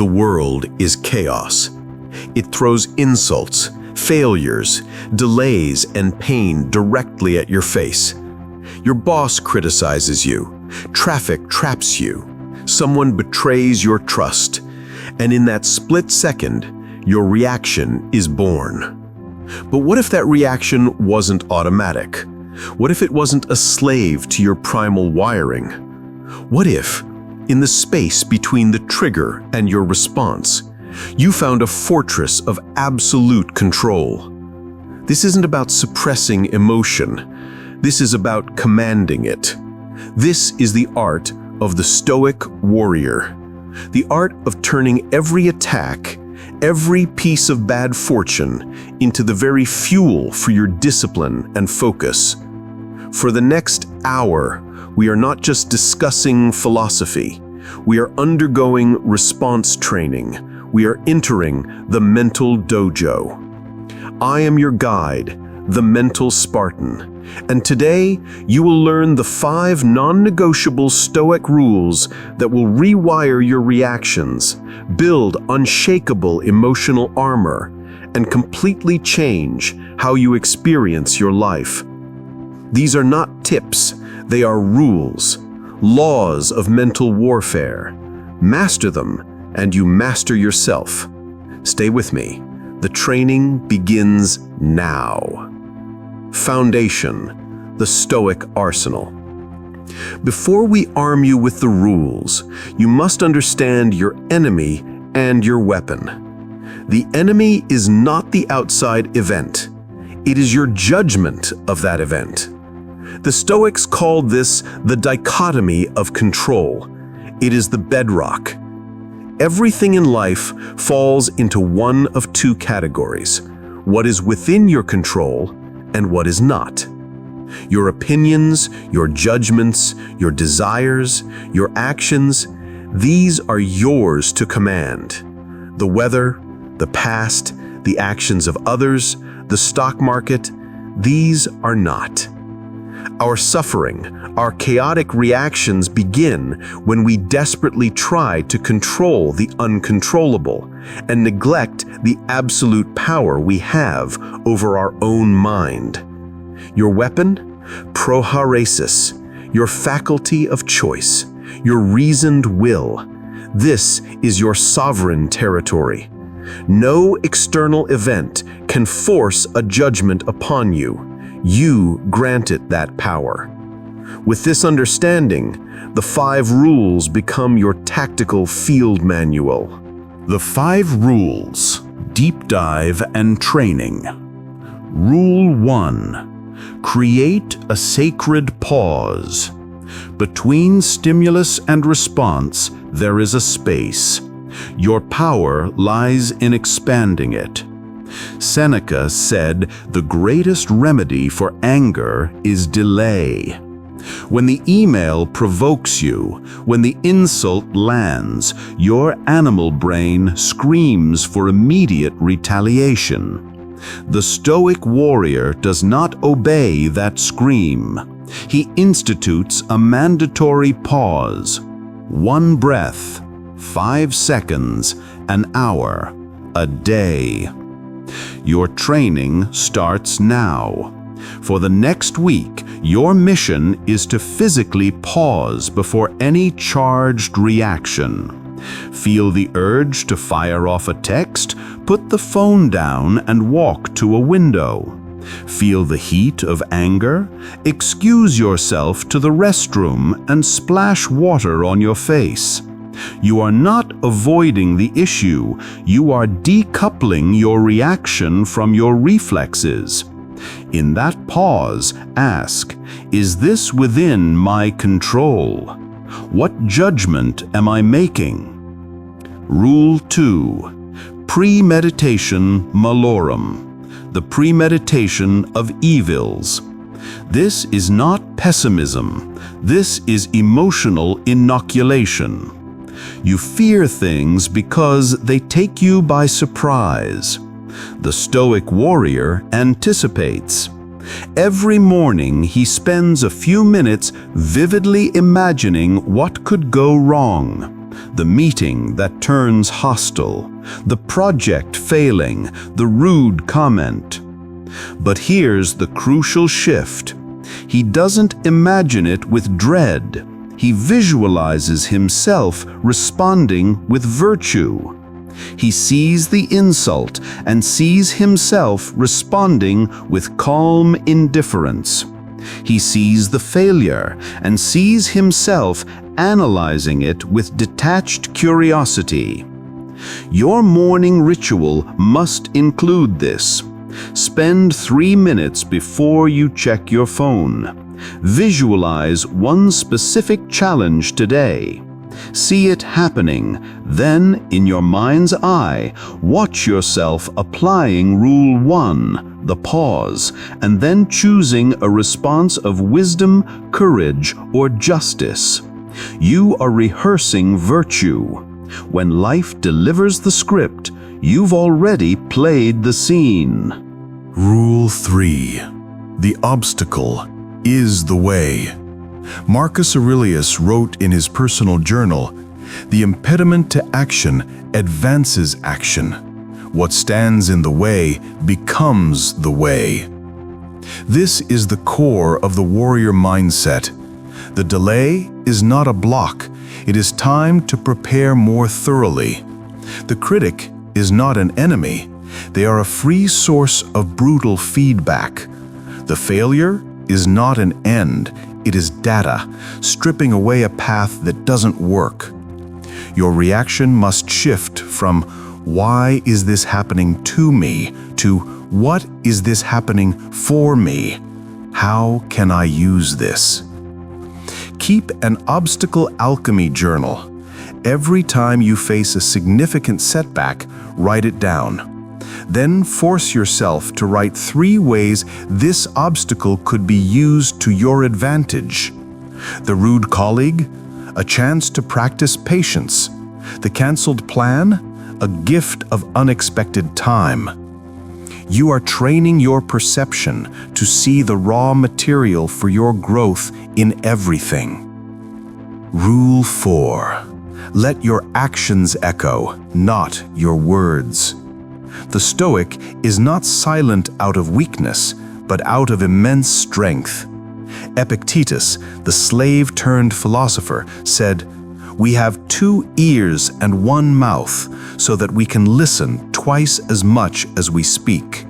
The world is chaos. It throws insults, failures, delays, and pain directly at your face. Your boss criticizes you. Traffic traps you. Someone betrays your trust. And in that split second, your reaction is born. But what if that reaction wasn't automatic? What if it wasn't a slave to your primal wiring? What if, in the space between the trigger and your response, you found a fortress of absolute control? This isn't about suppressing emotion. This is about commanding it. This is the art of the Stoic warrior. The art of turning every attack, every piece of bad fortune, into the very fuel for your discipline and focus. For the next hour, we are not just discussing philosophy. We are undergoing response training. We are entering the mental dojo. I am your guide, the Mental Spartan, and today you will learn the 5 non-negotiable Stoic rules that will rewire your reactions, build unshakable emotional armor, and completely change how you experience your life. These are not tips, they are rules, laws of mental warfare. Master them, and you master yourself. Stay with me. The training begins now. Foundation, the Stoic arsenal. Before we arm you with the rules, you must understand your enemy and your weapon. The enemy is not the outside event. It is your judgment of that event. The Stoics called this the dichotomy of control. It is the bedrock. Everything in life falls into one of 2 categories: what is within your control and what is not. Your opinions, your judgments, your desires, your actions, these are yours to command. The weather, the past, the actions of others, the stock market, these are not. Our suffering, our chaotic reactions begin when we desperately try to control the uncontrollable and neglect the absolute power we have over our own mind. Your weapon? Proharesis, your faculty of choice, your reasoned will. This is your sovereign territory. No external event can force a judgment upon you. You grant it that power. With this understanding, the 5 rules become your tactical field manual. The 5 rules, deep dive and training. Rule 1. Create a sacred pause. Between stimulus and response, there is a space. Your power lies in expanding it. Seneca said the greatest remedy for anger is delay. When the email provokes you, when the insult lands, your animal brain screams for immediate retaliation. The Stoic warrior does not obey that scream. He institutes a mandatory pause. 1 breath, 5 seconds, an hour, a day. Your training starts now. For the next week, your mission is to physically pause before any charged reaction. Feel the urge to fire off a text? Put the phone down and walk to a window. Feel the heat of anger? Excuse yourself to the restroom and splash water on your face. You are not avoiding the issue, you are decoupling your reaction from your reflexes. In that pause, ask, is this within my control? What judgment am I making? Rule 2. Premeditation malorum, the premeditation of evils. This is not pessimism, this is emotional inoculation. You fear things because they take you by surprise. The Stoic warrior anticipates. Every morning he spends a few minutes vividly imagining what could go wrong. The meeting that turns hostile, the project failing, the rude comment. But here's the crucial shift. He doesn't imagine it with dread. He visualizes himself responding with virtue. He sees the insult and sees himself responding with calm indifference. He sees the failure and sees himself analyzing it with detached curiosity. Your morning ritual must include this. Spend 3 minutes before you check your phone. Visualize one specific challenge today. See it happening. Then, in your mind's eye, watch yourself applying Rule 1, the pause, and then choosing a response of wisdom, courage, or justice. You are rehearsing virtue. When life delivers the script, you've already played the scene. Rule 3. The obstacle is the way. Marcus Aurelius wrote in his personal journal, "The impediment to action advances action. What stands in the way becomes the way." This is the core of the warrior mindset. The delay is not a block. It is time to prepare more thoroughly. The critic is not an enemy. They are a free source of brutal feedback. The failure is not an end. It is data, stripping away a path that doesn't work. Your reaction must shift from "Why is this happening to me?" to "What is this happening for me? How can I use this?" Keep an obstacle alchemy journal. Every time you face a significant setback, write it down. Then force yourself to write 3 ways this obstacle could be used to your advantage. The rude colleague, a chance to practice patience. The canceled plan, a gift of unexpected time. You are training your perception to see the raw material for your growth in everything. Rule 4. Let your actions echo, not your words. The Stoic is not silent out of weakness, but out of immense strength. Epictetus, the slave-turned philosopher, said, "We have 2 ears and 1 mouth, so that we can listen twice as much as we speak."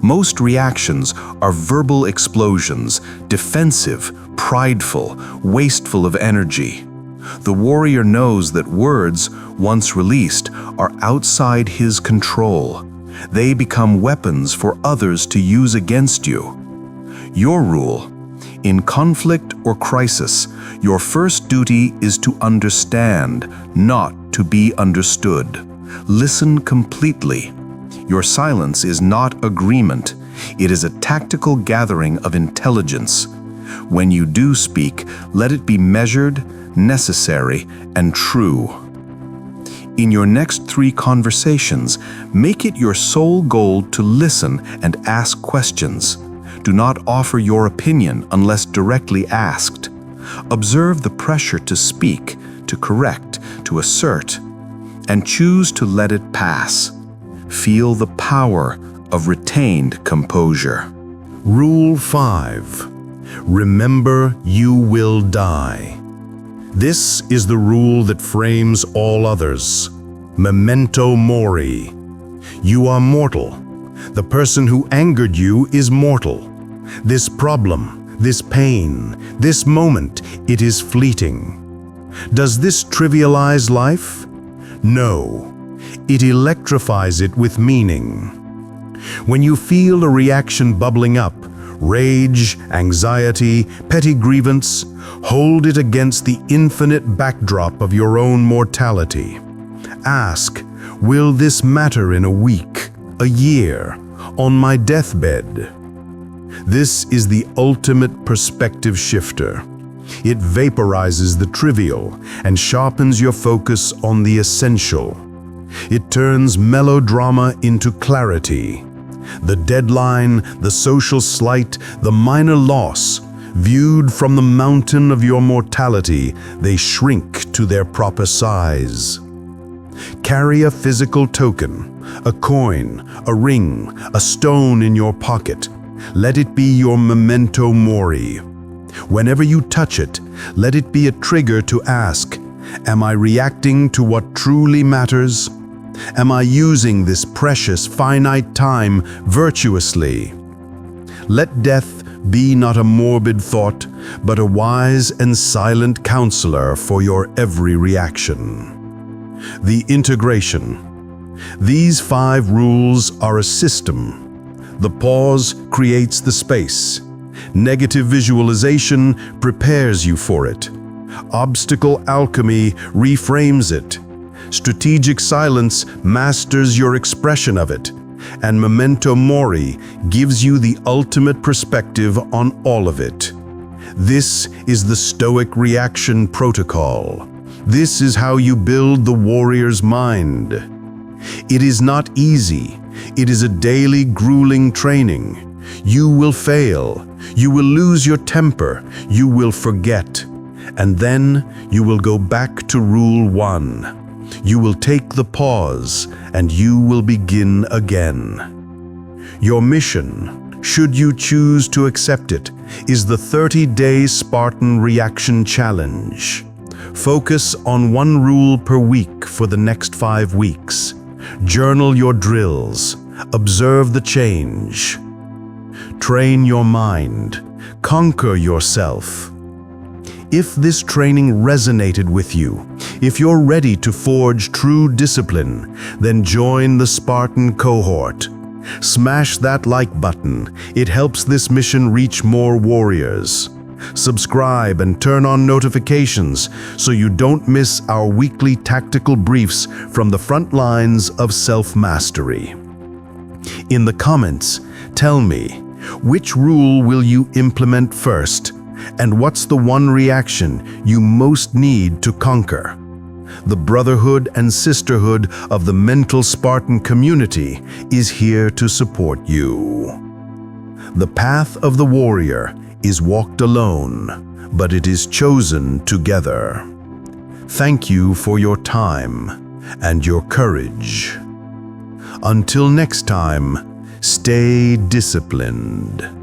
Most reactions are verbal explosions, defensive, prideful, wasteful of energy. The warrior knows that words, once released, are outside his control. They become weapons for others to use against you. Your rule: in conflict or crisis, your first duty is to understand, not to be understood. Listen completely. Your silence is not agreement. It is a tactical gathering of intelligence. When you do speak, let it be measured, necessary, and true. In your next 3 conversations, make it your sole goal to listen and ask questions. Do not offer your opinion unless directly asked. Observe the pressure to speak, to correct, to assert, and choose to let it pass. Feel the power of retained composure. Rule 5. Remember, you will die. This is the rule that frames all others. Memento mori. You are mortal. The person who angered you is mortal. This problem, this pain, this moment, it is fleeting. Does this trivialize life? No. It electrifies it with meaning. When you feel a reaction bubbling up, rage, anxiety, petty grievance, hold it against the infinite backdrop of your own mortality. Ask, will this matter in a week, a year, on my deathbed? This is the ultimate perspective shifter. It vaporizes the trivial and sharpens your focus on the essential. It turns melodrama into clarity. The deadline, the social slight, the minor loss Viewed from the mountain of your mortality, they shrink to their proper size. Carry a physical token, a coin, a ring, a stone in your pocket. Let it be your memento mori. Whenever you touch it, let it be a trigger to ask, am I reacting to what truly matters? Am I using this precious, finite time virtuously? Let death be not a morbid thought, but a wise and silent counselor for your every reaction. The integration. These 5 rules are a system. The pause creates the space. Negative visualization prepares you for it. Obstacle alchemy reframes it. Strategic silence masters your expression of it. And memento mori gives you the ultimate perspective on all of it. This is the Stoic reaction protocol. This is how you build the warrior's mind. It is not easy. It is a daily grueling training. You will fail. You will lose your temper. You will forget. And then you will go back to rule 1. You will take the pause, and you will begin again. Your mission, should you choose to accept it, is the 30-day Spartan Reaction Challenge. Focus on 1 rule per week for the next 5 weeks. Journal your drills. Observe the change. Train your mind. Conquer yourself. If this training resonated with you, if you're ready to forge true discipline, then join the Spartan cohort. Smash that like button. It helps this mission reach more warriors. Subscribe and turn on notifications so you don't miss our weekly tactical briefs from the front lines of self-mastery. In the comments, tell me, which rule will you implement first? And what's the one reaction you most need to conquer? The brotherhood and sisterhood of the Mental Spartan community is here to support you. The path of the warrior is walked alone, but it is chosen together. Thank you for your time and your courage. Until next time, stay disciplined.